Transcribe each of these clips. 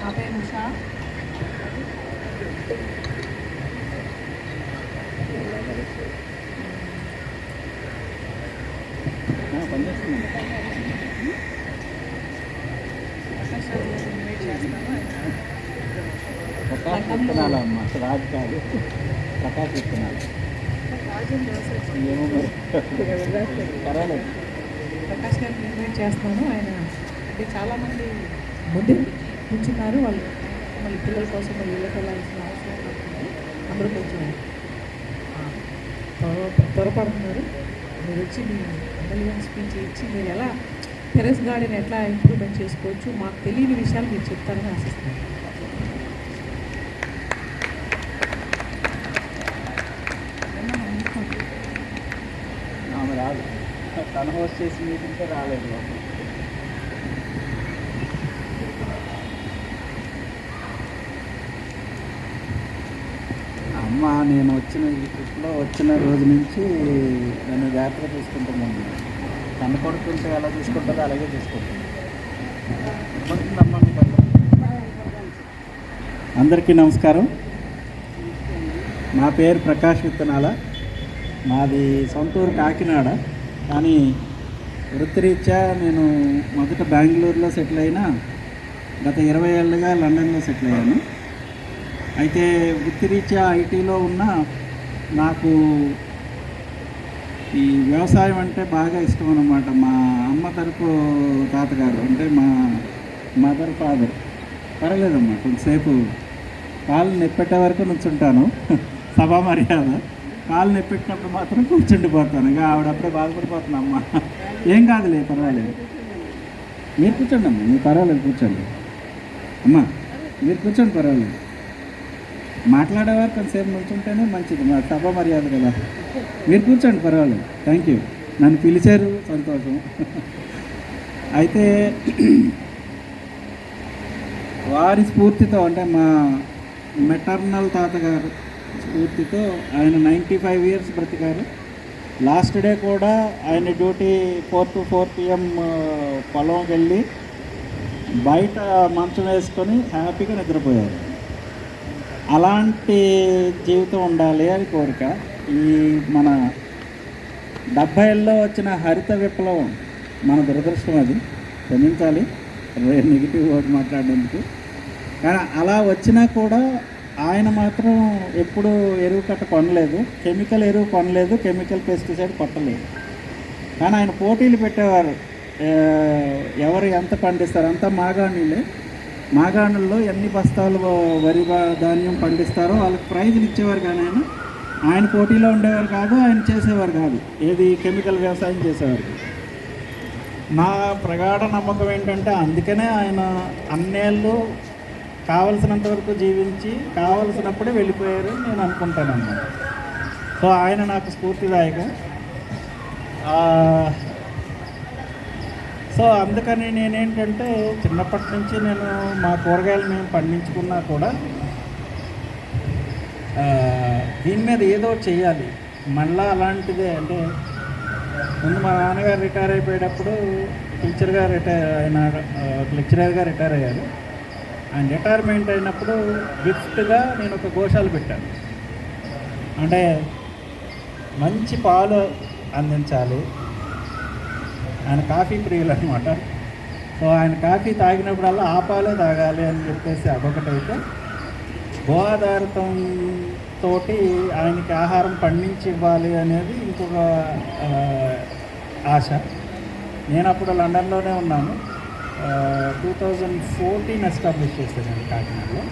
నా పేరు ఉషా. ప్రకాశ్ విత్తనాలు అమ్మ, రాజు కాదు, ప్రకాశ్ విత్తనాలు. ఏమో మరి పర్వాలేదు. ప్రకాష్ గారిని ఇన్వైట్ చేస్తాను. ఆయన అంటే చాలామంది ముందు కూర్చున్నారు. వాళ్ళు మళ్ళీ పిల్లల కోసం ఇళ్ళకి వెళ్ళాల్సిన అవసరం ఉంటుంది. అందరూ కొంచెం త్వరపడుతున్నారు. మీరు వచ్చి మీ ఎమ్మెల్యే స్పీచ్ ఇచ్చి మీరు ఎలా టెరెస్ గార్డెన్ ఎట్లా ఇంప్రూవ్మెంట్ చేసుకోవచ్చు, మాకు తెలియని విషయాలు మీరు చెప్తారని ఆశిస్తున్నాను. ఆమె రాదు, తన హోస్ట్ చేసి మీటింగ్కే రాలేదు. అమ్మ నేను వచ్చిన ఈ ట్రిప్లో వచ్చిన రోజు నుంచి నన్ను జాగ్రత్తగా చూసుకుంటున్నాను. తన కొడుకుంటే ఎలా చూసుకుంటుందో అలాగే చూసుకుంటుంది. అందరికీ నమస్కారం. నా పేరు ప్రకాష్ విత్తనాల. మాది సొంతూరు కాకినాడ, కానీ వృత్తిరీత్యా నేను మొదట బెంగళూరులో సెటిల్ అయినా గత 20 ఏళ్ళుగా లండన్లో సెటిల్ అయ్యాను. అయితే వృత్తిరీత్యా ఐటీలో ఉన్న నాకు ఈ వ్యవసాయం అంటే బాగా ఇష్టం అన్నమాట. మా అమ్మ తరపు తాతగారు అంటే మా మదర్ ఫాదర్. పర్వాలేదమ్మా, కొంతసేపు కాళ్ళు నెప్పెట్టే వరకు నుంచుంటాను, సభా మర్యాద. కాళ్ళు నెప్పెట్టినప్పుడు మాత్రం కూర్చుండిపోతాను. ఇక ఆవిడప్పుడే బాధపడిపోతున్నా, అమ్మ ఏం కాదులే పర్వాలేదు, మీరు కూర్చోండి అమ్మ, మీరు పర్వాలేదు కూర్చోండి అమ్మా, మీరు కూర్చోండి పర్వాలేదు. మాట్లాడేవారు కొంతసేపు నుంచుంటేనే మంచిది, మా సభ మర్యాద కదా. మీరు కూర్చోండి పర్వాలేదు. థ్యాంక్ యూ, నన్ను పిలిచారు, సంతోషం. అయితే వారి స్ఫూర్తితో అంటే మా మెటర్నల్ తాతగారు స్ఫూర్తితో ఆయన 95 ఇయర్స్ బ్రతికారు. లాస్ట్ డే కూడా ఆయన డ్యూటీ 4 to 4 PM పొలం వెళ్ళి బయట మంచం వేసుకొని హ్యాపీగా నిద్రపోయారు. అలాంటి జీవితం ఉండాలి అని కోరిక. ఈ మన 70 వచ్చిన హరిత విప్లవం మన దురదృష్టం, అది క్షమించాలి నెగిటివ్ వర్డ్ మాట్లాడేందుకు. కానీ అలా వచ్చినా కూడా ఆయన మాత్రం ఎప్పుడు ఎరువు కట్ట కొనలేదు, కెమికల్ ఎరువు కొనలేదు, కెమికల్ పెస్టిసైడ్ కొట్టలేదు. కానీ ఆయన పోటీలు పెట్టేవారు, ఎవరు ఎంత పండిస్తారు అంతా మాగాణులే. మాగాణుల్లో ఎన్ని బస్తాలు వరి ధాన్యం పండిస్తారో వాళ్ళకి ప్రైజులు ఇచ్చేవారు. కానీ ఆయన పోటీలో ఉండేవారు కాదు, ఆయన చేసేవారు కాదు, ఏది కెమికల్ వ్యవసాయం చేసేవారు. నా ప్రగాఢ నమ్మకం ఏంటంటే అందుకనే ఆయన అన్నేళ్ళు కావలసినంత వరకు జీవించి కావలసినప్పుడే వెళ్ళిపోయారు నేను అనుకుంటాను అన్నమాట. సో ఆయన నాకు స్ఫూర్తిదాయకం. సో అందుకని నేనేంటంటే చిన్నప్పటి నుంచి నేను మా కూరగాయలు మేము పండించుకున్నా కూడా దీని మీద ఏదో చేయాలి మళ్ళీ. అలాంటిదే అంటే ముందు మా నాన్నగారు రిటైర్ అయిపోయేటప్పుడు టీచర్గా లెక్చరర్గా రిటైర్ అయ్యారు. ఆయన రిటైర్మెంట్ అయినప్పుడు గిఫ్ట్గా నేను ఒక గోశాల పెట్టాను. అంటే మంచి పాలు అందించాలి. ఆయన కాఫీ ప్రియులు అనమాట. సో ఆయన కాఫీ తాగినప్పుడల్లా ఆ పాలే తాగాలి అని చెప్పేసి అదొకటైతే, గో ఆధారితంతో ఆయనకి ఆహారం పండించి ఇవ్వాలి అనేది ఇంకొక ఆశ. నేను అప్పుడు లండన్లోనే ఉన్నాను. 2014 ఎస్టాబ్లిష్ చేశాను కాకినాడలో.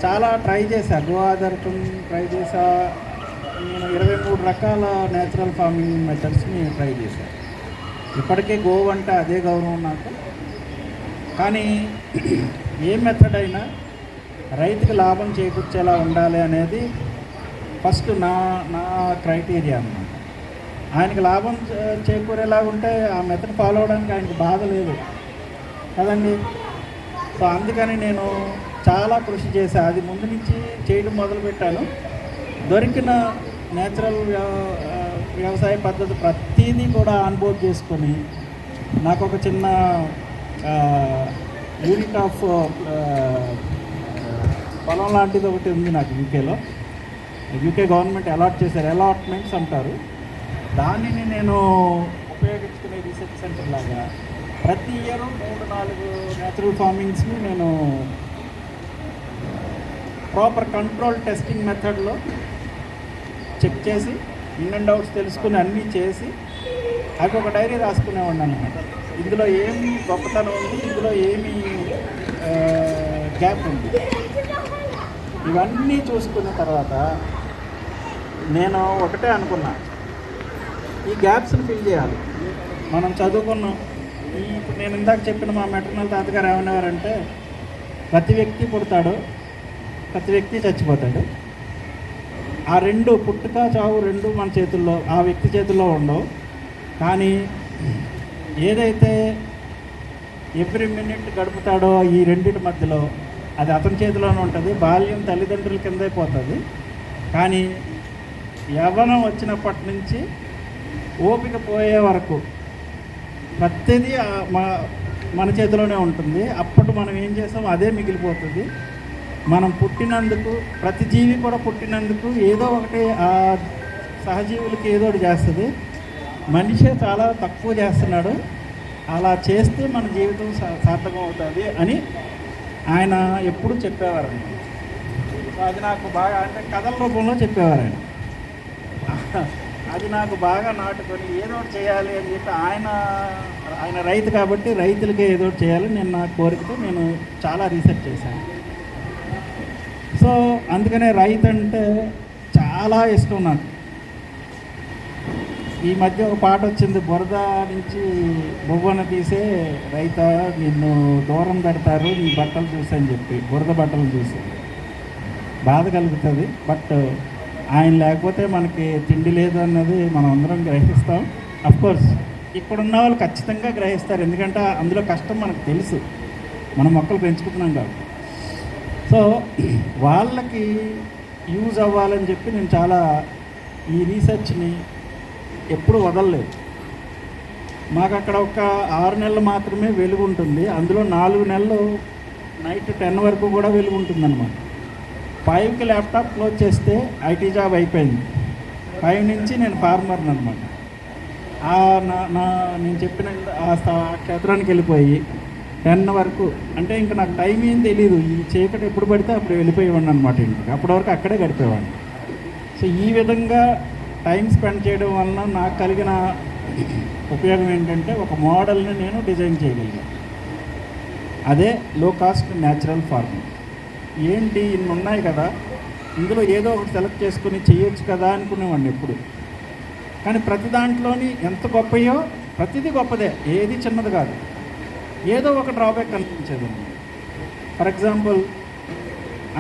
చాలా ట్రై చేశా, గో ఆధారితం ట్రై చేశా. నేను 23 రకాల నేచురల్ ఫార్మింగ్ మెథడ్స్ని ట్రై చేశాను. ఇప్పటికే గోవు అంటే అదే గౌరవం నాకు. కానీ ఏ మెథడ్ అయినా రైతుకి లాభం చేకూర్చేలా ఉండాలి అనేది ఫస్ట్ నా క్రైటీరియా అన్నమాట. ఆయనకి లాభం చేకూరేలా ఉంటే ఆ మెథడ్ ఫాలో అవడానికి ఆయనకి బాధ లేదు కదండి. సో అందుకని నేను చాలా కృషి చేశాను. అది ముందు నుంచి చేయడం మొదలుపెట్టాను. దొరికిన నేచురల్ వ్యవసాయ పద్ధతి ప్రతిదీ కూడా ఆన్బోర్డ్ చేసుకొని నాకు ఒక చిన్న యూనిట్ ఆఫ్ పొలం లాంటిది ఒకటి ఉంది నాకు యూకేలో. యూకే గవర్నమెంట్ అలాట్ చేశారు, అలాట్మెంట్స్ అంటారు. దానిని నేను ఉపయోగించుకునే రీసెర్చ్ సెంటర్ లాగా ప్రతి ఇయర్ 3-4 న్యాచురల్ ఫార్మింగ్స్ని నేను ప్రాపర్ కంట్రోల్ టెస్టింగ్ మెథడ్లో చెక్ చేసి ఇన్ అండ్ అవుట్స్ తెలుసుకుని అన్నీ చేసి అది ఒక డైరీ రాసుకునేవాడిని అన్నమాట. ఇందులో ఏమి గొప్పతనం ఉంది, ఇందులో ఏమి గ్యాప్ ఉంది, ఇవన్నీ చూసుకున్న తర్వాత నేను ఒకటే అనుకున్నా, ఈ గ్యాప్స్ని ఫిల్ చేయాలి. మనం చదువుకున్నాం. ఇప్పుడు నేను ఇందాక చెప్పిన మా మెటర్నల్ తాతగారు ఏమనేవారంటే, ప్రతి వ్యక్తి పుడతాడు, ప్రతి వ్యక్తి చచ్చిపోతాడు. ఆ రెండు, పుట్టుక చావు రెండు మన చేతుల్లో, ఆ వ్యక్తి చేతుల్లో ఉండవు. కానీ ఏదైతే ఎవ్రీ మినిట్ గడుపుతాడో ఈ రెండింటి మధ్యలో, అది అతని చేతిలోనే ఉంటుంది. బాల్యం తల్లిదండ్రుల కిందే పోతుంది. కానీ యవ్వనం వచ్చినప్పటి నుంచి ఓపిక పోయే వరకు ప్రతిదీ మన చేతిలోనే ఉంటుంది. అప్పుడు మనం ఏం చేస్తామో అదే మిగిలిపోతుంది. మనం పుట్టినందుకు, ప్రతి జీవి కూడా పుట్టినందుకు ఏదో ఒకటి ఆ సహజీవులకి ఏదో ఒకటి చేస్తుంది. మనిషే చాలా తక్కువ చేస్తున్నాడు. అలా చేస్తే మన జీవితం సార్థకం అవుతుంది అని ఆయన ఎప్పుడు చెప్పేవారు. అది నాకు బాగా, అంటే కథల రూపంలో చెప్పేవారు ఆయన. అది నాకు బాగా నాటుకొని ఏదో ఒకటి చేయాలి అని చెప్పి ఆయన రైతు కాబట్టి రైతులకే ఏదో ఒకటి చేయాలి నేను నా కోరికతో నేను చాలా రీసెర్చ్ చేశాను. సో అందుకనే రైతు అంటే చాలా ఇష్టం నాకు. ఈ మధ్య ఒక పాట వచ్చింది, బురద నుంచి బొవ్వన తీసే రైత నిన్ను దూరం పెడతారు నీ బట్టలు చూసి అని చెప్పి, బురద బట్టలు చూసి బాధ కలుగుతుంది. బట్ ఆయన లేకపోతే మనకి తిండి లేదు అన్నది మనం అందరం గ్రహిస్తాం. అఫ్కోర్స్ ఇక్కడున్న వాళ్ళు ఖచ్చితంగా గ్రహిస్తారు, ఎందుకంటే అందులో కష్టం మనకు తెలుసు, మనం మొక్కలు పెంచుకుంటున్నాం కాబట్టి. సో వాళ్ళకి యూజ్ అవ్వాలని చెప్పి నేను చాలా ఈ రీసెర్చ్ని ఎప్పుడు వదలలేదు. మాకు అక్కడ ఒక 6 నెలలు మాత్రమే వెలుగు ఉంటుంది. అందులో 4 నెలలు నైట్ 10 వరకు కూడా వెలుగు ఉంటుంది అన్నమాట. 5కి ల్యాప్టాప్ క్లోజ్ చేస్తే ఐటీ జాబ్ అయిపోయింది. 5 నుంచి నేను ఫార్మర్ని అనమాట. నేను చెప్పిన ఆ క్షేత్రానికి వెళ్ళిపోయి 10 వరకు, అంటే ఇంకా నాకు టైం ఏం తెలియదు. ఈ చీకటి ఎప్పుడు పడితే అప్పుడు వెళ్ళిపోయేవాడిని అనమాట ఇంటికి. అప్పటి వరకు అక్కడే గడిపేవాడిని. సో ఈ విధంగా టైం స్పెండ్ చేయడం వలన నాకు కలిగిన ఉపయోగం ఏంటంటే, ఒక మోడల్ని నేను డిజైన్ చేయగలిగాను. అదే లో కాస్ట్ న్యాచురల్ ఫార్మింగ్. ఏంటి ఇన్ని ఉన్నాయి కదా, ఇందులో ఏదో ఒకటి సెలెక్ట్ చేసుకుని చేయొచ్చు కదా అనుకునేవాడిని ఎప్పుడు. కానీ ప్రతి దాంట్లోని ఎంత గొప్పయో ప్రతిదీ గొప్పదే, ఏది చిన్నది కాదు. ఏదో ఒక డ్రాబ్యాక్ కనిపించేది. ఫర్ ఎగ్జాంపుల్,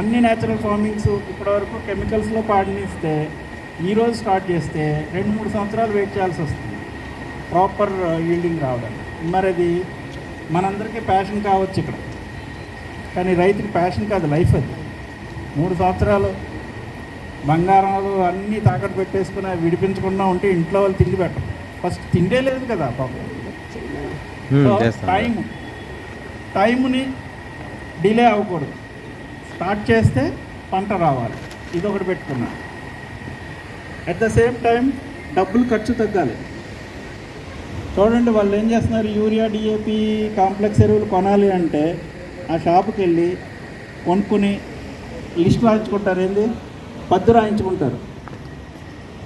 అన్ని న్యాచురల్ ఫార్మింగ్స్ ఇప్పటివరకు కెమికల్స్లో పాడినిస్తే ఈరోజు స్టార్ట్ చేస్తే 2-3 సంవత్సరాలు వెయిట్ చేయాల్సి వస్తుంది ప్రాపర్ ఈల్డింగ్ రావడానికి. మరి అది మనందరికీ ప్యాషన్ కావచ్చు ఇక్కడ, కానీ రైతుకి ప్యాషన్ కాదు, లైఫ్ అది. 3 సంవత్సరాలు బంగారం అన్నీ తాకట్టు పెట్టేసుకుని విడిపించకుండా ఉంటే ఇంట్లో వాళ్ళు తిండి పెట్టరు. ఫస్ట్ తిండే లేదు కదా పాపం. సో టైంని డిలే అవ్వకూడదు. స్టార్ట్ చేస్తే పంట రావాలి, ఇదొకటి పెట్టుకున్నా. అట్ ద సేమ్ టైం డబ్బులు ఖర్చు తగ్గాలి. చూడండి వాళ్ళు ఏం చేస్తున్నారు, యూరియా డిఏపి కాంప్లెక్స్ ఎరువులు కొనాలి అంటే ఆ షాపుకి వెళ్ళి కొనుక్కుని లిస్ట్ రాయించుకుంటారు. ఏంది పద్దు రాయించుకుంటారు.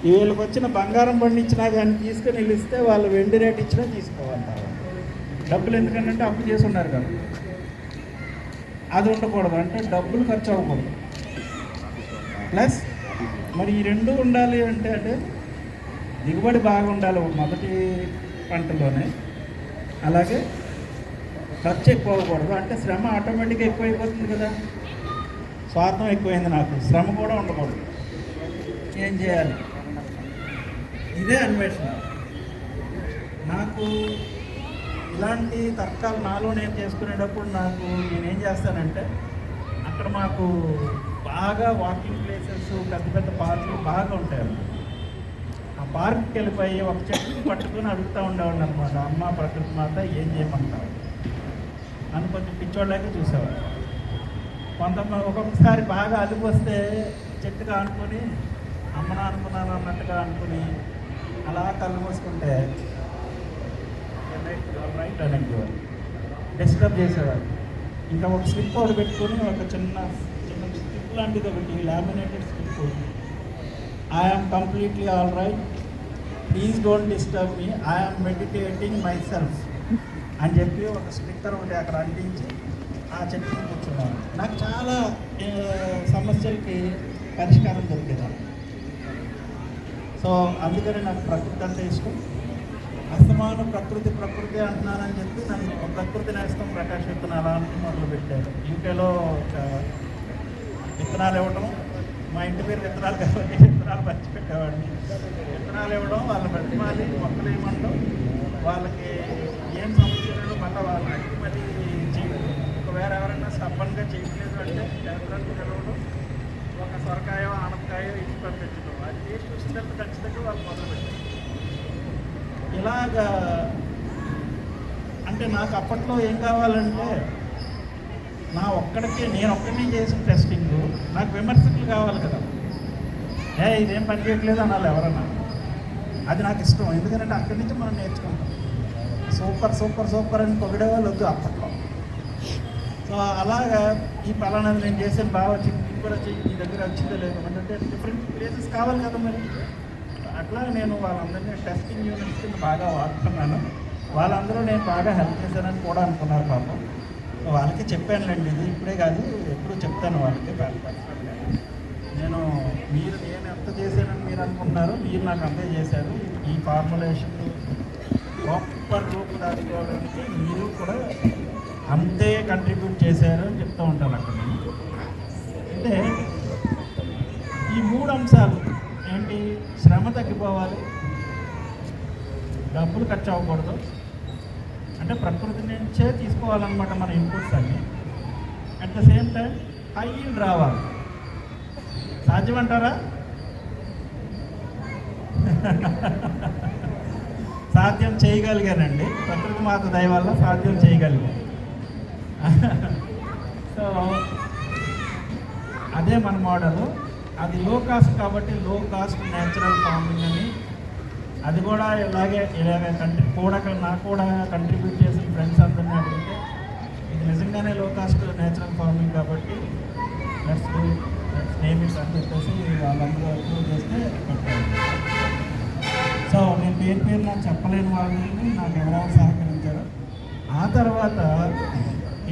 వీళ్ళకి వచ్చిన బంగారం పండించినా కానీ తీసుకుని వెళ్ళిస్తే వాళ్ళు వెండి రేట్ ఇచ్చినా తీసుకోవాలంటారు. డబ్బులు ఎందుకంటే అప్పు చేసి ఉన్నారు కదా, అది ఉండకూడదు. అంటే డబ్బులు ఖర్చు అవ్వకూడదు. ప్లస్ మరి ఈ రెండు ఉండాలి అంటే దిగుబడి బాగా ఉండాలి మొదటి పంటలోనే, అలాగే ఖర్చు ఎక్కువ అవ్వకూడదు. అంటే శ్రమ ఆటోమేటిక్గా ఎక్కువైపోతుంది కదా. స్వార్థం ఎక్కువైంది నాకు, శ్రమ కూడా ఉండకూడదు. ఏం చేయాలి, ఇదే అన్వేషణ. నాకు ఇలాంటి తర్కాలు నాలో నేను చేసుకునేటప్పుడు నేనేం చేస్తానంటే, అక్కడ మాకు బాగా వాకింగ్ ప్లేసెస్, పెద్ద పెద్ద పార్కులు బాగా ఉంటాయి. ఆ పార్క్కి వెళ్ళిపోయి ఒక చెట్టుని పట్టుకొని అడుగుతూ ఉండేవాడిని అనమాట, అమ్మ ప్రకృతి మాత ఏం చేయమంటారు. అని కొంచెం పిచ్చోళ్ళకి చూసేవారు. కొంతమంది ఒక్కొక్కసారి బాగా అలుపు వస్తే చెట్టుగా అనుకుని అమ్మనా అనుకున్నాను అన్నట్టుగా అనుకుని అలా కళ్ళు మూసుకుంటే రైట్ అనేవారు, డిస్టర్బ్ చేసేవారు. ఇంకా ఒక స్లిప్ ఒకటి పెట్టుకొని ఒక చిన్న చిన్న స్లిప్ లాంటిది ఒకటి laminated slip, I'm completely all right, please don't disturb me, I'm meditating my self అని చెప్పి ఒక స్టిక్కర్ ఒకటి అక్కడ అంటించి ఆ చెట్టు కూర్చున్నాను. నాకు చాలా సమస్యలకి పరిష్కారం దొరికేది. సో అందుకని నాకు ప్రకృతి అంటే ఇష్టం. అస్తమానం ప్రకృతి ప్రకృతి అంటున్నానని చెప్పి నన్ను ప్రకృతి నేస్తం ప్రకాష్ విత్తనాలు అని మొదలుపెట్టారు. యూకేలో విత్తనాలు ఇవ్వడం, మా ఇంటి పేరు విత్తనాలు కాబట్టి విత్తనాలు పంచిపెట్టేవాడిని. విత్తనాలు ఇవ్వడం, వాళ్ళని బతిమాలి మొక్కలు ఇవ్వడం, వాళ్ళకి ఏం సమస్యలు మళ్ళీ వాళ్ళని అడిగి మళ్ళీ చేయడం. ఒకవేళ ఎవరైనా సబ్బన్గా చేయట్లేదు అంటే ఎవరైనా పిలవడం, ఒక సొరకాయో ఆనపకాయో ఇచ్చి పంపించడం, అది టేస్ట్ చూసిన తర్వాత ఖచ్చితంగా వాళ్ళు మొదలుపెట్టారు. ఇలాగా అంటే నాకు అప్పట్లో ఏం కావాలంటే నేను ఒక్కడిని చేసిన టెస్టింగ్ నాకు విమర్శకులు కావాలి కదా, ఇదేం పని చేయట్లేదు అనాలి ఎవరన్నా. అది నాకు ఇష్టం, ఎందుకంటే అక్కడి నుంచి మనం నేర్చుకుంటాం. సూపర్ సూపర్ సూపర్ అని పొగిడే వాళ్ళు వద్దు అప్పట్లో. సో అలాగా ఈ పలానాది నేను చేసాను బాగా వచ్చింది కూడా చెయ్యి, నీ దగ్గర వచ్చిందో లేదు అంటే డిఫరెంట్ ప్లేసెస్ కావాలి కదా మరి. అట్లా నేను వాళ్ళందరినీ టెస్టింగ్ యూనిట్స్ కింద బాగా వాడుతున్నాను. వాళ్ళందరూ నేను బాగా హెల్ప్ చేశానని కూడా అనుకున్నారు పాపం. వాళ్ళకి చెప్పానులేండి, ఇది ఇప్పుడే కాదు ఎప్పుడు చెప్తాను వాళ్ళకి. నేను ఎంత చేశానని మీరు అనుకుంటున్నారో మీరు నాకు అంతే చేశారు. ఈ ఫార్ములేషన్ ప్రాపర్ రూపుదాల్చుకోవడానికి మీరు కూడా అంతే కంట్రిబ్యూట్ చేశారు అని చెప్తూ ఉంటాను అక్కడ. అంటే ఈ 3 అంశాలు ఏంటి, శ్రమ తగ్గిపోవాలి, డబ్బులు ఖర్చు అవ్వకూడదు, అంటే ప్రకృతి నుంచే తీసుకోవాలన్నమాట మన ఇన్పుట్స్ అన్ని. At the same time high yield రావాలి. సాధ్యమంటారా? సాధ్యం చేయగలిగానండి, ప్రకృతి మాత దయ వల్ల సాధ్యం చేయగలిగాను. సో అదే మన మోడల్. అది లో కాస్ట్ కాబట్టి లో కాస్ట్ న్యాచురల్ ఫార్మింగ్ అని, అది కూడా ఇలాగే నాకు కూడా కంట్రిబ్యూట్ చేసిన ఫ్రెండ్స్ అందరినీ అడిగితే ఇది నిజంగానే లో కాస్ట్ న్యాచురల్ ఫార్మింగ్ కాబట్టి లెట్స్ నేమ్ ఇట్ అని చెప్పేసి వాళ్ళందరూ అప్రూవ్ చేస్తే పెట్టారు. సో నేను పేరు నాకు చెప్పలేని వాళ్ళని నాకు ఎవరెవరు సహకరించారు. ఆ తర్వాత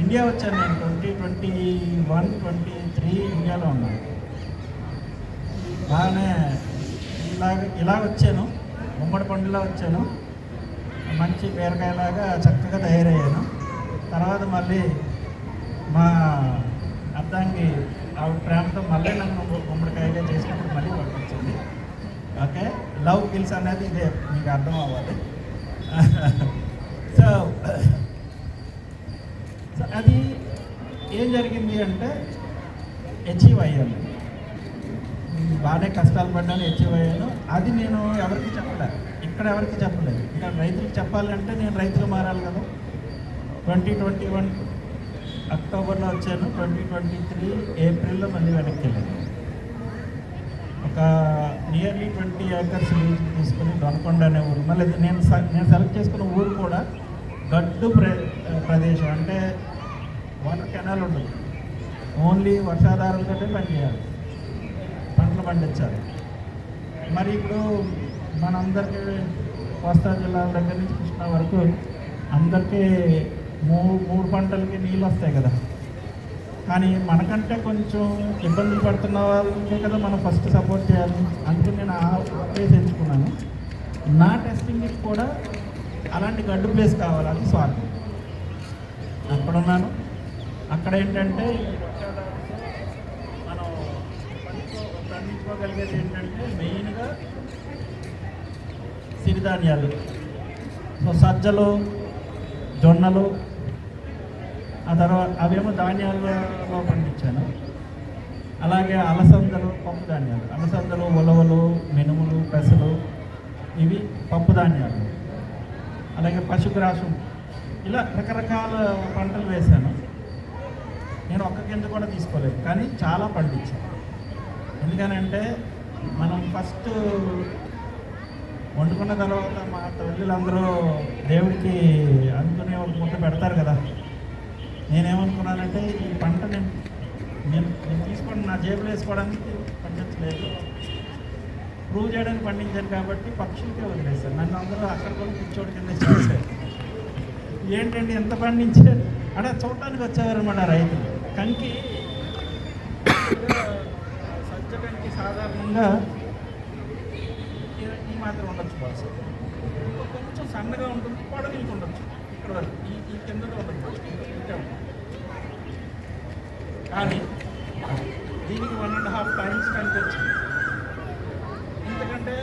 ఇండియా వచ్చాను నేను 2021, 2023 ఇండియాలో ఉన్నాను. బాగానే ఇలా వచ్చాను, గుమ్మడి పండులా వచ్చాను, మంచి బీరకాయలాగా చక్కగా తయారయ్యాను. తర్వాత మళ్ళీ మా అర్థానికి ఆవిడ ప్రేమతో మళ్ళీ నన్ను గుమ్మడికాయగా చేసినప్పుడు మళ్ళీ పంపించింది. ఓకే, లవ్ కిల్స్ అనేది ఇదే, మీకు అర్థం అవ్వాలి. సో అది ఏం జరిగింది అంటే అచీవ్ అయ్యాను. బాగానే కష్టాలు పడ్డాను, అచీవ్ అయ్యాను. అది నేను ఎవరికి చెప్పలేదు, ఇక్కడ ఎవరికి చెప్పలేదు. ఇంకా రైతులకు చెప్పాలంటే నేను రైతులు మారాలి కదా. 2021 అక్టోబర్లో వచ్చాను, 2023 ఏప్రిల్లో మళ్ళీ వెనక్కి వెళ్ళాను. ఒక నియర్లీ 20 acres లీజ్ తీసుకుని దొనకొండ అనే ఊరు. మళ్ళీ నేను సెలెక్ట్ చేసుకున్న ఊరు కూడా గడ్డు ప్రదేశం, అంటే వాటర్ కెనాల్ ఉండదు, ఓన్లీ వర్షాధారంతో పనిచేయాలి, పంటలు పండించాలి. మరి ఇప్పుడు మనందరికీ కోస్తా జిల్లాల దగ్గర నుంచి కృష్ణా వరకు అందరికీ మూడు పంటలకి నీళ్ళు వస్తాయి కదా. కానీ మనకంటే కొంచెం ఇబ్బందులు పడుతున్న వాళ్ళకే కదా మనం ఫస్ట్ సపోర్ట్ చేయాలి. అందుకని నేను ఆ ప్లేస్ ఎంచుకున్నాను. నా టెస్టింగ్కి కూడా అలాంటి గడ్డు ప్లేస్ కావాలి, అది స్వార్థం. అక్కడున్నాను. అక్కడ ఏంటంటే మనం పండించుకోగలిగేది ఏంటంటే మెయిన్గా సిరిధాన్యాలు. సో సజ్జలు, జొన్నలు, ఆ తర్వాత అవేమో ధాన్యాలలో పండించాను. అలాగే అలసందలు, పప్పు ధాన్యాలు, అలసందలు, ఉలవలు, మినుములు, పెసలు, ఇవి పప్పు ధాన్యాలు. అలాగే పశుగ్రాసం ఇలా రకరకాల పంటలు వేశాను. నేను ఒక్క గింజ కూడా తీసుకోలేదు, కానీ చాలా పండించాను. ఎందుకనంటే మనం ఫస్ట్ వండుకున్న తర్వాత మా తల్లులందరూ దేవుడికి అందుకునే ఒక ముద్ద పెడతారు కదా. నేనేమనుకున్నానంటే ఈ పంట నేను తీసుకోవడం నా జేబులో వేసుకోవడానికి పండించలేదు, ప్రూవ్ చేయడానికి పండించాను కాబట్టి పక్షులకే వదిలేశాను. నన్ను అందరూ అక్కడ కూడా కూర్చోడి కింద చేశారు. ఏంటండి ఎంత పండించారు అంటే చూడటానికి వచ్చేవారన్నమాట రైతులు. కంకి సజ్జ కంకి సాధారణంగా ఈ మాత్రం ఉండొచ్చు బాస్, కొంచెం సన్నగా ఉంటుంది, పొడవికి ఉండొచ్చు ఇక్కడ వరకు, ఈ కిందలో ఉండదు, ఇంకా ఉంటుంది. కానీ దీనికి 1.5 times కంకి వచ్చింది. ఎందుకంటే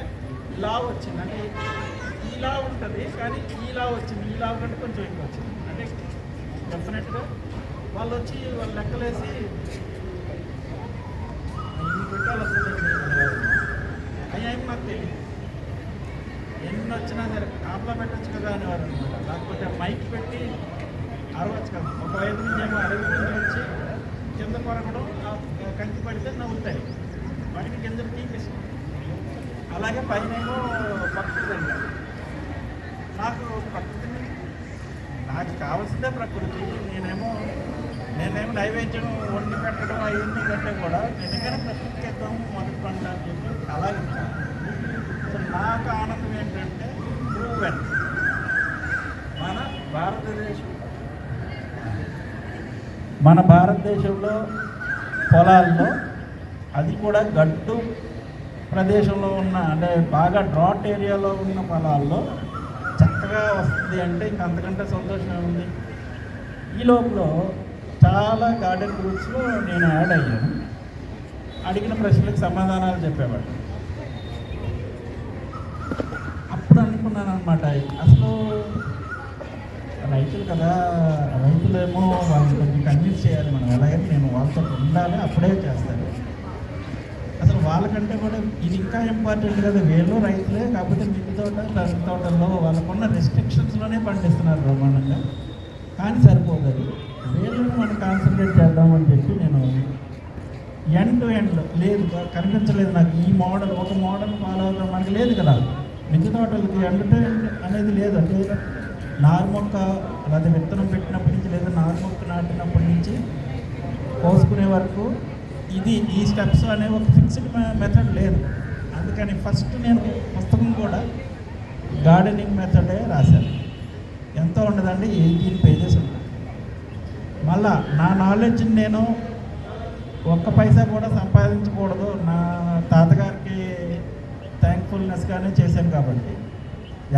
లావ్ వచ్చింది, అంటే ఈ లావ్ ఉంటుంది కానీ ఈ లావ్ వచ్చింది, ఈ లావ్ కంటే కొంచెం ఎక్కువ వచ్చింది. అంటే డెఫినెట్గా వాళ్ళు వచ్చి వాళ్ళు లెక్కలేసి ఇన్ని పెట్టాలి వస్తుంది అయ్యా నాకు తెలియదు, ఎన్ని వచ్చినా సరే కాపలా పెట్టచ్చు కదా అనేవారు అనమాట. లేకపోతే మైక్ పెట్టి అరవచ్చు కదా, ఒక వైపు నుంచి ఏమో అరవై వచ్చి కింద కొరకడం, కంకి పడితే నవ్వుతాయి, వాటికి గింజలు తీపిస్తాం. అలాగే పైనేమో ప్రకృతి అండి. నాకు ప్రకృతిని నాకు కావాల్సిందే ప్రకృతి. నేనేమో నైవేద్యం వండి పెట్టడం అవన్నీ కంటే కూడా నిజంగానే ప్రకృతికి ఇద్దాం మొదటి పంట అని చెప్పి అలాగే. సో నాకు ఆనందం ఏంటంటే ప్రూవెన్ మన భారతదేశంలో పొలాల్లో, అది కూడా గడ్డు ప్రదేశంలో ఉన్న అంటే బాగా డ్రాట్ ఏరియాలో ఉన్న పొలాల్లో చక్కగా వస్తుంది అంటే ఇంక అంతకంటే సంతోషమే ఉంది. ఈ లోపల చాలా గార్డెన్ గ్రూప్స్లో నేను యాడ్ అయ్యాను. అడిగిన ప్రశ్నలకు సమాధానాలు చెప్పేవాడు. అప్పుడు అనుకున్నాను అనమాట, అసలు రైతులు కదా, రైతులేమో వాళ్ళని కొంచెం కన్విన్స్ చేయాలి మనం, ఎలాగైతే నేను వాళ్ళతో ఉండాలి, అప్పుడే చేస్తాను. అసలు వాళ్ళకంటే కూడా ఇది ఇంకా ఇంపార్టెంట్ కదా, వీళ్ళు రైతులే కాకపోతే మిద్దె తోట టర్న్ తోటల్లో వాళ్ళకున్న రెస్ట్రిక్షన్స్లోనే పండిస్తున్నారు బ్రహ్మాండంగా. కానీ సరిపోదు, అది వీళ్ళని మనం కాన్సన్ట్రేట్ చేద్దామని చెప్పి నేను ఎండ్ టు ఎండ్ లేదు కనిపించలేదు నాకు. ఈ మోడల్ ఒక మోడల్ ఫాలో అవుతాం మనకి లేదు కదా, మిద్దె తోటలకి ఎండ్ టు ఎండ్ అనేది లేదు. అంటే నారుమొక్క అలాగే విత్తనం పెట్టినప్పటి నుంచి లేదా నారుమొక్క నాటినప్పటి నుంచి కోసుకునే వరకు ఇది ఈ స్టెప్స్ అనే ఒక ఫిక్స్డ్ మెథడ్ లేదు. అందుకని ఫస్ట్ నేను పుస్తకం కూడా గార్డెనింగ్ మెథడే రాశాను. ఎంతో ఉండదండి, 18 pages ఉంటుంది. మళ్ళా నా నాలెడ్జ్ని నేను ఒక్క పైసా కూడా సంపాదించకూడదు, నా తాతగారికి థ్యాంక్ఫుల్నెస్గానే చేశాను కాబట్టి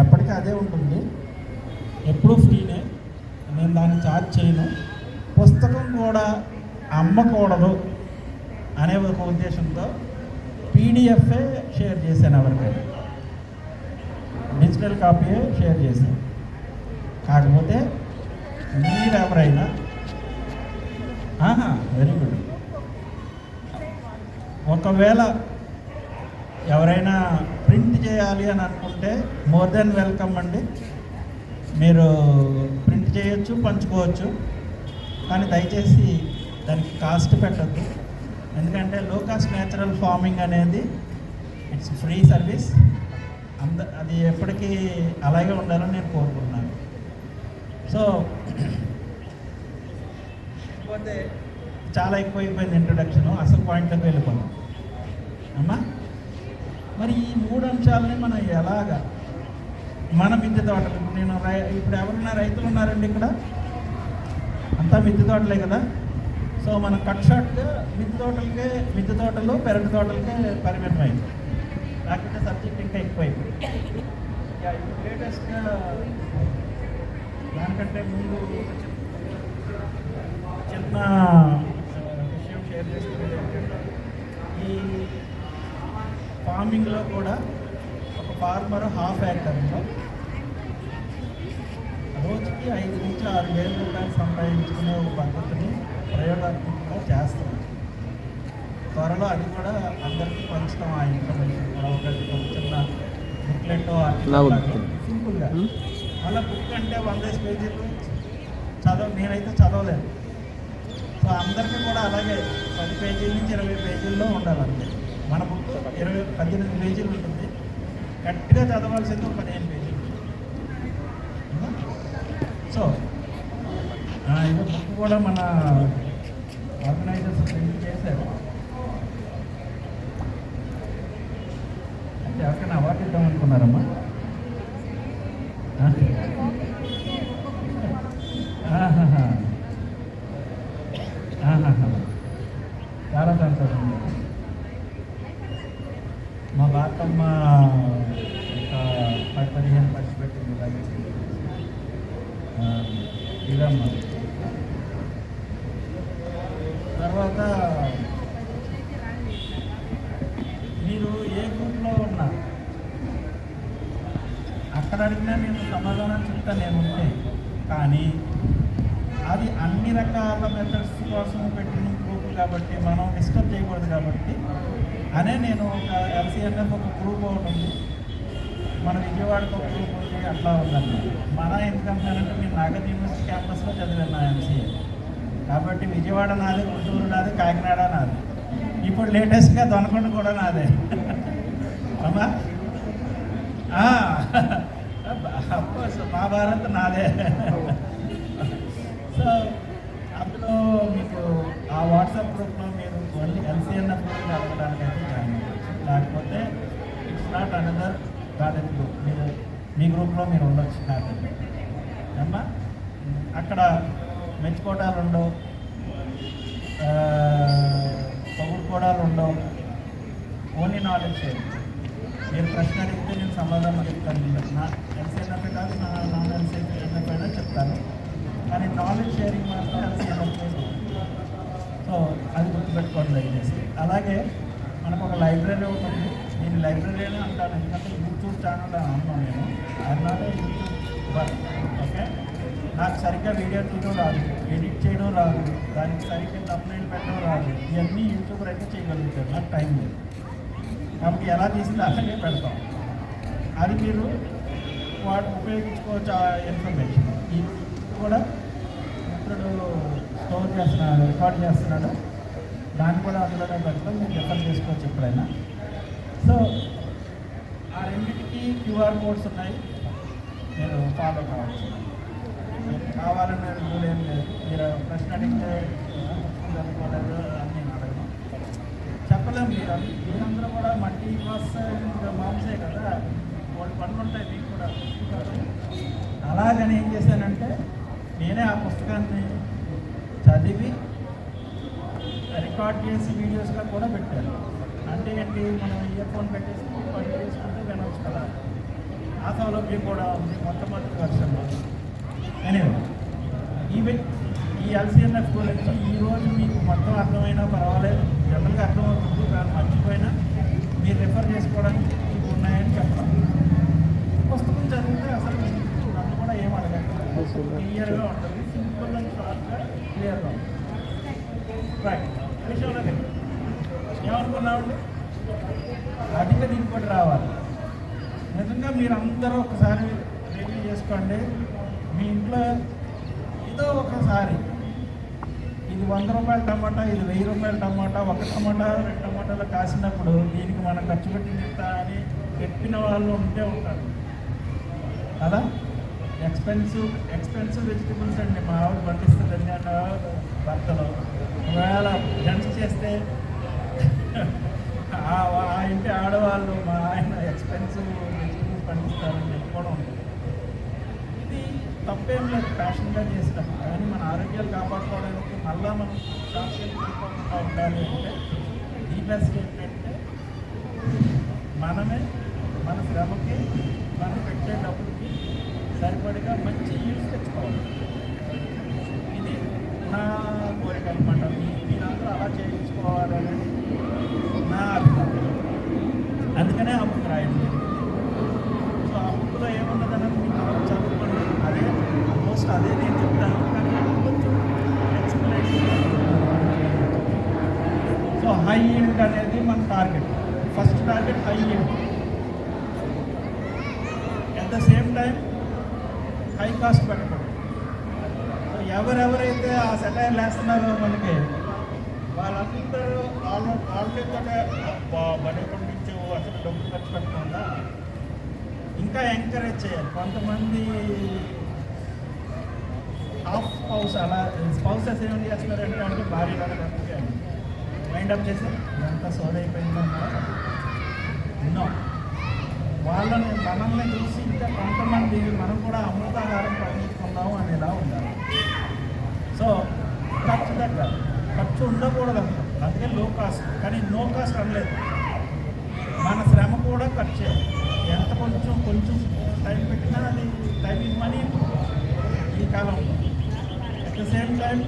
ఎప్పటికీ అదే ఉంటుంది, ఎప్పుడూ ఫ్రీనే, నేను దాన్ని ఛార్జ్ చేయను. పుస్తకం కూడా అమ్మకూడదు అనే ఒక ఉద్దేశంతో పీడిఎఫే షేర్ చేశాను, ఎవరికైనా డిజిటల్ కాపీయే షేర్ చేశాను. కాకపోతే మీరెవరైనా వెరీ గుడ్, ఒకవేళ ఎవరైనా ప్రింట్ చేయాలి అని అనుకుంటే మోర్ దెన్ వెల్కమ్ అండి. మీరు ప్రింట్ చేయొచ్చు, పంచుకోవచ్చు, కానీ దయచేసి దానికి కాస్ట్ పెట్టద్దు. ఎందుకంటే లో కాస్ట్ న్యాచురల్ ఫార్మింగ్ అనేది ఇట్స్ ఫ్రీ సర్వీస్. అది ఎప్పటికీ అలాగే ఉండాలని నేను కోరుకుంటున్నాను. సో పోతే చాలా ఎక్కువైపోయింది ఇంట్రొడక్షన్, అసలు పాయింట్లోకి వెళ్ళిపోయాం అమ్మా. మరి ఈ 3 అంశాలని మనం ఎలాగా మన మిద్దె తోటలు, నేను ఇప్పుడు ఎవరున్నా రైతులు ఉన్నారండి ఇక్కడ, అంతా మిద్దె తోటలే కదా. సో మనం కట్ షార్ట్గా మిద్దె తోటలు పెరటి తోటలకే పరిమితమైంది, లేకపోతే సబ్జెక్ట్ ఇంకా ఎక్కువైపోయింది. లేటెస్ట్గా దానికంటే ముందు చిన్న విషయం షేర్ చేసుకునేది ఏంటంటే, ఈ ఫార్మింగ్లో కూడా ఒక ఫార్మర్ ½ acre రోజుకి 5 నుంచి 6 వేల రూపాయలు సంపాదించుకునే ఒక పద్ధతిని ప్రయోగాత్మకంగా చేస్తాం. త్వరలో అది కూడా అందరికీ పంచుతాం. ఆ ఇన్ఫర్మేషన్ కూడా ఒక చిన్న బుక్లెట్ సింపుల్గా. అలా బుక్ అంటే 100 pages నేనైతే చదవలేదు. సో అందరికీ కూడా అలాగే 10 పేజీల నుంచి 20 పేజీల్లో ఉండాలంటే మన బుక్ 18 పేజీలు ఉంటుంది. గట్టిగా చదవాల్సింది ఒక 15 పేజీలు. సో ఇది బుక్ కూడా మన ఆర్గనైజర్స్ ప్రింట్ చేశారు. అంటే ఎవరికైనా అవార్డు ఇద్దాం అనుకున్నారమ్మా? చాలా సంతోషం. మా బాతమ్మ ఒక 10-15 ఖర్చు పెట్టింది ఇదమ్మ. తర్వాత మీరు ఏ గ్రూప్లో ఉన్నా అక్కడ అడిగినా నేను సమాధానం చెప్తా నేను ఉంటే, కానీ అది అన్ని రకాల మెథడ్స్ కోసం పెట్టిన గ్రూప్ కాబట్టి మనం డిస్టర్బ్ చేయకూడదు కాబట్టి అనే నేను ఒక ఎల్సీఎన్ఎఫ్ ఒక గ్రూప్ ఒకటి ఉంది, మన విజయవాడకు ఒక గ్రూప్ ఉంది, అట్లా ఉందండి. మన ఎందుకంటానంటే నేను నాగర్ యూనివర్సిటీ క్యాంపస్లో చదివాను నా ఎంసీఏ కాబట్టి విజయవాడ నాది, గుంటూరు నాది, కాకినాడ నాది, ఇప్పుడు లేటెస్ట్గా దొనకొండ కూడా నాదే అమ్మా. అఫ్కోర్స్ మా భారత్ నాదే. సో అందులో మీకు ఆ వాట్సాప్ గ్రూప్లో మీరు ఓన్లీ ఎల్సీఎన్ఎఫ్ గురించి అడగడానికి అయితే జాయిన్ అవ్వచ్చు. లేకపోతే it's not another college group, మీరు మీ గ్రూప్లో మీరు ఉండొచ్చు కాదండి అమ్మా. అక్కడ మెచ్చుకోవడాలు ఉండవు, పొగుడుకోవడాలు ఉండవు, ఓన్లీ నాలెడ్జ్ షేర్. మీరు ప్రశ్న అడిగితే నేను సమాధానం చెప్తాను. నా ఎల్సీఎన్ఎఫ్ కాదు, నా నాన్ ఎల్సీఎన్ఎఫ్ అయినా చెప్తాను, కానీ నాలెడ్జ్ షేరింగ్ మాత్రం ఎల్సీఎన్ఎఫ్. సో అది గుర్తుపెట్టుకోండి దయచేసి. అలాగే మనకు ఒక లైబ్రరీ ఉంటుంది, నేను లైబ్రరీ అని అంటాను ఎందుకంటే యూట్యూబ్ ఛానల్ అని అన్నాను నేను. అన్నాడే యూట్యూబ్ ఓకే. నాకు సరిగ్గా వీడియో తీయడం రాదు, ఎడిట్ చేయడం రాదు, దానికి సరిగ్గా తమ్నైల్ పెట్టడం రాదు. ఇవన్నీ యూట్యూబర్ అయితే చేయగలుగుతారు, నాకు టైం లేదు కాబట్టి ఎలా తీసింది అలాగే పెడతాం. అది మీరు వాడు ఉపయోగించుకోవచ్చు ఆ ఇన్ఫర్మేషన్. ఈ కూడా మిత్రుడు స్టోర్ చేస్తున్నాడు, రికార్డ్ చేస్తున్నాడు, దాన్ని కూడా అందులోనే పెడతాం, మీరు రిఫర్ చేసుకోవచ్చు ఎప్పుడైనా. సో ఆ రెండింటికి క్యూఆర్ కోడ్స్ ఉన్నాయి, మీరు ఫాలో కావచ్చు. కావాలనే రూల్ ఏం లేదు. మీరు ప్రశ్న అడిగితే చదువుకోలేదు అని నేను అడగను, చెప్పలేము. మీరందరూ కూడా మల్టీ క్లాస్ మాంసే కదా, వాళ్ళు పనులు ఉంటాయి మీకు కూడా. అలాగని ఏం చేశానంటే నేనే ఆ పుస్తకాన్ని చదివి రికార్డ్ చేసి వీడియోస్గా కూడా పెట్టాను. అంటే ఏంటి, మనం ఇయర్ ఫోన్ పెట్టేసి పని చేసుకుంటూ వినవచ్చు కదా, ఆ సౌలభ్యం కూడా ఉంది మొట్టమొదటి వర్షంలో. ఎనీవే ఈ ఎల్సీఎన్ఎఫ్ గురించి ఈరోజు మీకు మొత్తం అర్థమైనా పర్వాలేదు, జనరల్గా అర్థమవుతుంది, కానీ మర్చిపోయినా మీరు రిఫర్ చేసుకోవడానికి ఇవి ఉన్నాయని చెప్పాలి. పుస్తకం చదివితే అసలు నన్ను కూడా ఏం అడగండి, క్లియర్గా ఉంటుంది, సింపుల్ అండ్ షార్ట్గా క్లియర్గా ఉంటుంది. రైట్ విషయంలో ఏమనుకున్నామండి, అధిక దిగుబడి రావాలి. నిజంగా మీరు అందరూ ఒకసారి రివ్యూ చేసుకోండి. మీ ఇంట్లో ఏదో ఒకసారి ఇది 100 రూపాయల టమాటా, ఇది 1000 రూపాయల టమాటా, ఒక టమాటా 2 టమాటాలు కాసినప్పుడు దీనికి మనం ఖర్చు పెట్టింది అని చెప్పిన వాళ్ళు ఉంటే ఉంటారు కదా. ఎక్స్పెన్సివ్ వెజిటబుల్స్ అండి మా ఆవిడ పండిస్తుందండి అన్న భర్తలో. ఒకవేళ జెంట్స్ చేస్తే ఆ ఇంటి ఆడవాళ్ళు మా ఆయన ఎక్స్పెన్సివ్ వెజిటబుల్స్ పండిస్తారని చెప్పుకోవడం ఉంటుంది. ఇది తప్పేం లేదు ప్యాషన్గా చేసినప్పుడు, కానీ మన ఆరోగ్యాలు కాపాడుకోవడానికి మళ్ళీ మనం షాప్కి వెళ్ళిపోకుండా ఉండాలి అంటే ఈ బెస్ట్ ఏంటంటే మనమే మన శ్రమకి మనం పెట్టే డబ్బులకి సరిపడిగా మంచి యూజ్ తెచ్చుకోవాలి. ఇది నా కోరిక అనమాట. మీరందరూ అలా చేయించుకోవాలనేది నా అభిప్రాయం. అందుకనే ఆ బుక్ రాయండి. సో ఆ బుక్లో ఏమున్నదన్నది మీకు చదువుకోండి, అదే ఆల్మోస్ట్ అదే నేను చెప్తాను, కానీ కొంచెం ఎక్స్ప్లెనేషన్. సో హై ఈల్డ్ అనేది మన target, first target high yield. At the same time high cost పెట్టకూడదు. సో ఎవరెవరైతే ఆ సెటైర్లు వేస్తున్నారో మనకి వాళ్ళందరూ వాళ్ళ చేతనే బడి పండించు అసలు డబ్బులు ఖర్చు పెట్టకుండా ఇంకా ఎంకరేజ్ చేయాలి. కొంతమంది హాఫ్ స్పౌస్ అలా స్పౌసెస్ ఏం చేస్తున్నారంటే అంటే భార్య మైండ్ అప్ చేసి ఎంత సోదైపోయిందన్నా ఎన్నో వాళ్ళని మనల్ని చూసి ఇంకా కొంతమంది మనం కూడా అమృతాహారం పండించుకుందాము అనేలా ఉండాలి. సో ఖర్చు తగ్గాలి, ఖర్చు ఉండకూడదు అంటాం, అందుకే లో కాస్ట్. కానీ నో కాస్ట్ అనలేదు, మన శ్రమ కూడా ఖర్చు ఎంత కొంచెం టైం పెట్టినా అది టైం ఇస్ మనీ ఈ కాలంలో. అట్ ద సేమ్ టైం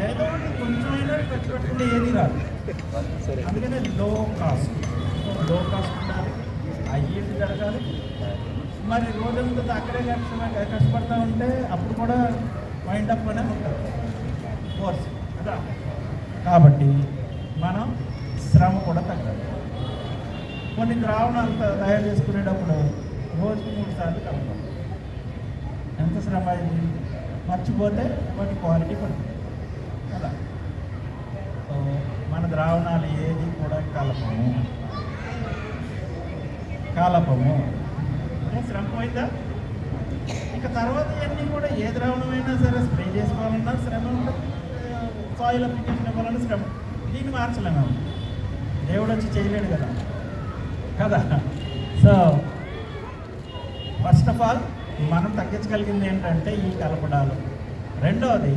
ఏదో కొంచెమైనా ఖర్చు పెట్టుకుంటే ఏది రాదు. అందుకనే లో కాస్ట్ ఉండాలి, అయ్యేది జరగాలి. మరి రోజంతా అక్కడే కష్టపడతా ఉంటే అప్పుడు కూడా వైండ్ అప్ అనే ఉంటుంది కోర్స్ కదా. కాబట్టి మనం శ్రమ కూడా తగ్గాలి. కొన్ని ద్రావణాలు తయారు చేసుకునేటప్పుడు రోజుకి 3 సార్లు కలపాలి. ఎంత శ్రమ ఇది, మర్చిపోతే వాటి క్వాలిటీ పడుతుంది కదా. సో మన ద్రావణాలు ఏది కూడా కాలపము శ్రమ పోయిందా. ఇక తర్వాత ఇవన్నీ కూడా ఏ ద్రావణమైనా సరే స్ప్రే చేసుకోవాలన్నా శ్రమ ఉంటుంది, సాయిల్ అప్లికేషన్ ఇవ్వాలన్నా శ్రమ. దీన్ని మార్చలేము, దేవుడు వచ్చి చేయలేడు కదా. సో ఫస్ట్ ఆఫ్ ఆల్ మనం తగ్గించగలిగింది ఏంటంటే ఈ కలపడాలు. రెండవది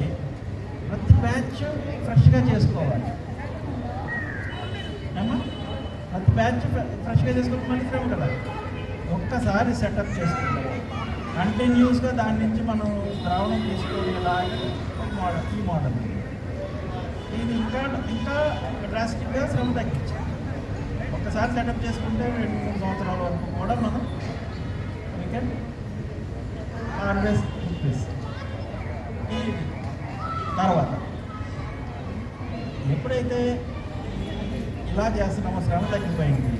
ప్రతి బ్యాచ్ ఫ్రెష్గా చేసుకోవాలి. ఏమా ప్రతి బ్యాచ్ ఫ్రెష్గా చేసుకోవాలి, మళ్ళీ శ్రమ కదా. ఒక్కసారి సెటప్ చేసుకుంటాం, కంటిన్యూస్గా దాని నుంచి మనం ద్రావణం తీసుకునేలాగా ఈ మోడల్ ఇది ఇంకా డ్రాస్టిక్గా శ్రమ తగ్గించాలి. ఒక్కసారి సెటప్ చేసుకుంటే 2-3 సంవత్సరాల వరకు కూడా మనం వీ కెన్ ఆల్వేస్ ఇంక్రీజ్. తర్వాత ఎప్పుడైతే ఇలా చేస్తున్నామో శ్రమ తగ్గిపోయింది,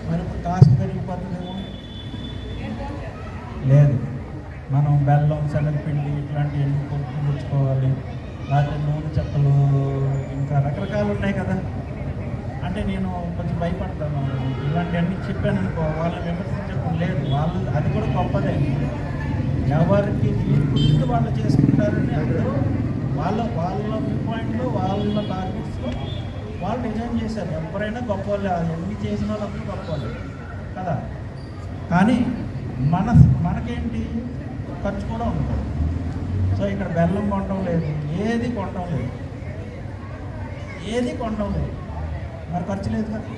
మరి ఇప్పుడు కాస్ట్ పెరిగిపోతుందేమో లేదు. మనం బెల్లం, శనగపిండి ఇట్లాంటివన్నీ కొనుక్కోవాలి, లేకపోతే నూనె చెత్తలు ఇంకా రకరకాలు ఉన్నాయి కదా. అంటే నేను కొంచెం భయపడతాను, ఇలాంటివన్నీ చెప్పాను అనుకో వాళ్ళని విమర్శించడం లేదు, వాళ్ళు అది కూడా గొప్పదే. ఎవరికి వీళ్ళు వాళ్ళు చేసుకుంటారని అందరూ వాళ్ళ వ్యూ పాయింట్లో వాళ్ళ టార్గెట్స్లో వాళ్ళు డిజైన్ చేశారు. ఎవరైనా గొప్ప వాళ్ళు, ఎన్ని చేసిన వాళ్ళందరూ గొప్ప వాళ్ళు కదా. కానీ మనకేంటి ఖర్చు కూడా ఉంటుంది. సో ఇక్కడ బెల్లం కొనడం లేదు, ఏది కొనడం లేదు, మరి ఖర్చు లేదు కదా.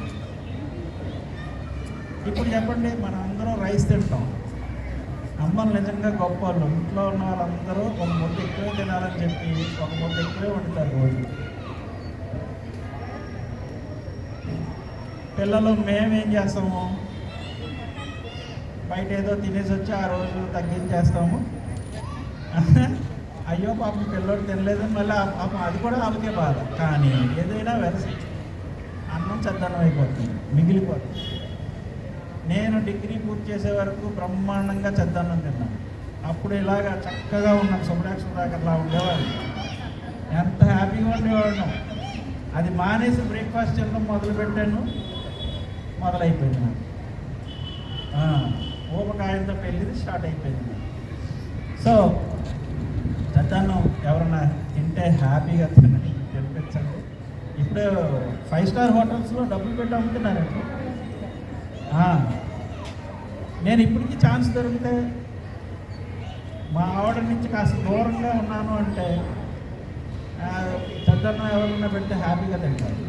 ఇప్పుడు చెప్పండి, మనం అందరం రైస్ తింటాం, అమ్మలు నిజంగా గొప్ప వాళ్ళు, ఇంట్లో ఉన్న వాళ్ళందరూ ఒక ముద్ద ఎక్కువే తినాలని చెప్పి ఒక ముద్ద ఎక్కువే వండుతారు రోజు. పిల్లలు మేమేం చేస్తాము, బయట ఏదో తినేసి వచ్చి ఆ రోజు తగ్గించేస్తాము. అయ్యో పాపం పిల్లోడు తినలేదని మళ్ళీ పాపం అది కూడా వాళ్ళకే బాధ. కానీ ఏదైనా వెరసి అన్నం చద్దన్నం అయిపోతుంది, మిగిలిపోతుంది. నేను డిగ్రీ పూర్తి చేసే వరకు బ్రహ్మాండంగా చద్దన్నం తిన్నాను. అప్పుడు ఇలాగా చక్కగా ఉన్నాను, సుబ్రాక్షరాకర్లా ఉండేవాడు, ఎంత హ్యాపీగా ఉండేవాడు. అది మానేసి బ్రేక్ఫాస్ట్ తినడం మొదలుపెట్టాను, మొదలైపోయింది నాకు. ఊపకాయంతో పెళ్ళిది స్టార్ట్ అయిపోయింది. సో చద్దన్నం ఎవరన్నా తింటే హ్యాపీగా తినిపించండి. ఇప్పుడు 5 స్టార్ హోటల్స్లో డబ్బులు పెట్టి అమ్ముతున్నారండి. నేను ఇప్పటికీ ఛాన్స్ దొరికితే మా ఆవిడ నుంచి కాస్త దూరంగా ఉన్నాను అంటే చద్దన్నం ఎవరైనా పెడితే హ్యాపీగా తింటారు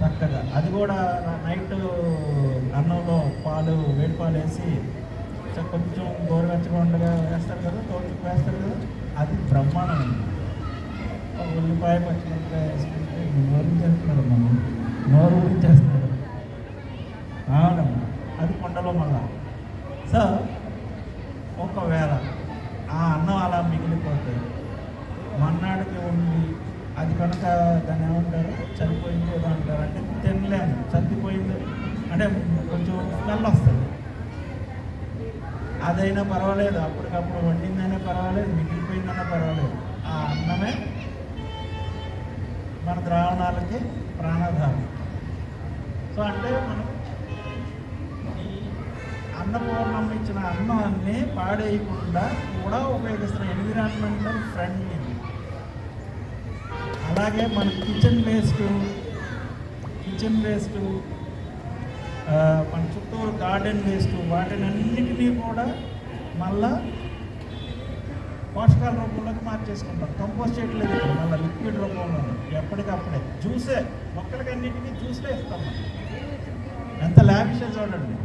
చక్కగా. అది కూడా నైట్ అన్నంలో వేడి పాలు వేసి కొంచెం గోరువెచ్చగా ఉండగా వేస్తారు కదా, తోచుకు వేస్తారు కదా, అది బ్రహ్మాండం. ఉల్లిపాయ, పచ్చిమిరపకాయ వేసుకుంటే నోరు ఊరించేస్తున్నారు. అవునమ్మా, అది కొండలో మళ్ళా. సో ఒకవేళ ఆ అన్నం అలా మిగిలిపోతే మన్నాడికి ఉండి అది కనుక దాన్ని ఏమంటారు, చనిపోయింది ఏదో అంటారు, అంటే తినలేను, చనిపోయింది అంటే కొంచెం స్మెల్ వస్తుంది. అదైనా పర్వాలేదు, అప్పటికప్పుడు వండిందైనా పర్వాలేదు, మిగిలిపోయిందైనా పర్వాలేదు, ఆ అన్నమే మన ద్రావణాలకి ప్రాణాధారం. సో అంటే మనం ఈ అన్నపూర్ణం ఇచ్చిన అన్నాన్ని పాడేయకుండా కూడా ఉపయోగిస్తున్న ఎన్విరాన్మెంటల్ ఫ్రెండ్లీ. అలాగే మన కిచెన్ వేస్ట్ మన చుట్టూరు గార్డెన్ వేస్ట్ వాటినన్నిటినీ కూడా మళ్ళా పోషకాల రూపంలోకి మార్చేసుకుంటాం. కంపోస్ట్ చేయట్లేదు ఇక్కడ, మళ్ళీ లిక్విడ్ రూపంలో ఎప్పటికప్పుడే జ్యూసే, మొక్కలకి అన్నింటినీ జ్యూస్లే ఇస్తాం మనం. ఎంత లావిష్గా చూడండి.